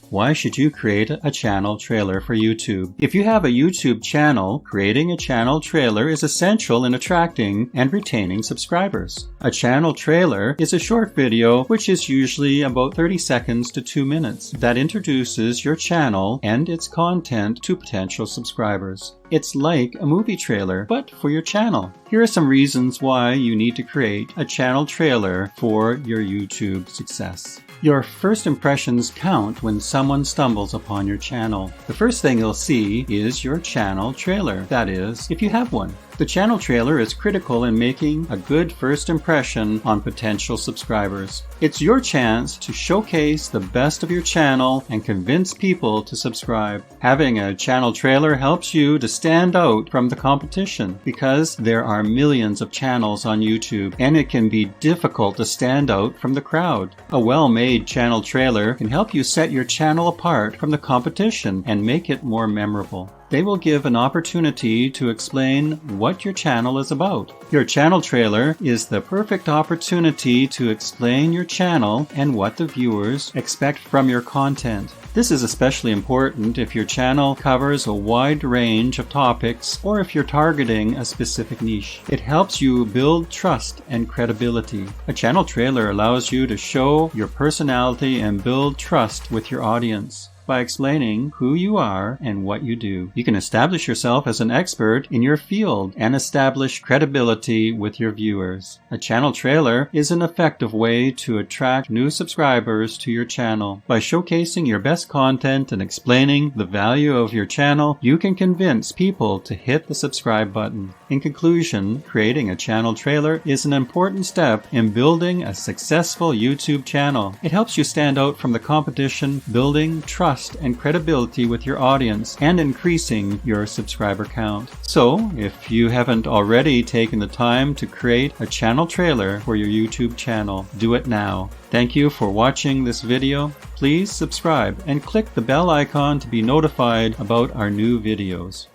Why should you create a channel trailer for YouTube? If you have a YouTube channel, creating a channel trailer is essential in attracting and retaining subscribers. A channel trailer is a short video, which is usually about 30 seconds to 2 minutes, that introduces your channel and its content to potential subscribers. It's like a movie trailer, but for your channel. Here are some reasons why you need to create a channel trailer for your YouTube success. Your first impressions count when someone stumbles upon your channel. The first thing they'll see is your channel trailer, that is, if you have one. The channel trailer is critical in making a good first impression on potential subscribers. It's your chance to showcase the best of your channel and convince people to subscribe. Having a channel trailer helps you to stand out from the competition because there are millions of channels on YouTube and it can be difficult to stand out from the crowd. A well-made channel trailer can help you set your channel apart from the competition and make it more memorable. They will give an opportunity to explain what your channel is about. Your channel trailer is the perfect opportunity to explain your channel and what the viewers expect from your content. This is especially important if your channel covers a wide range of topics or if you're targeting a specific niche. It helps you build trust and credibility. A channel trailer allows you to show your personality and build trust with your audience. By explaining who you are and what you do, you can establish yourself as an expert in your field and establish credibility with your viewers. A channel trailer is an effective way to attract new subscribers to your channel. By showcasing your best content and explaining the value of your channel, you can convince people to hit the subscribe button. In conclusion, creating a channel trailer is an important step in building a successful YouTube channel. It helps you stand out from the competition, building trust and credibility with your audience and increasing your subscriber count. So, if you haven't already taken the time to create a channel trailer for your YouTube channel, do it now. Thank you for watching this video. Please subscribe and click the bell icon to be notified about our new videos.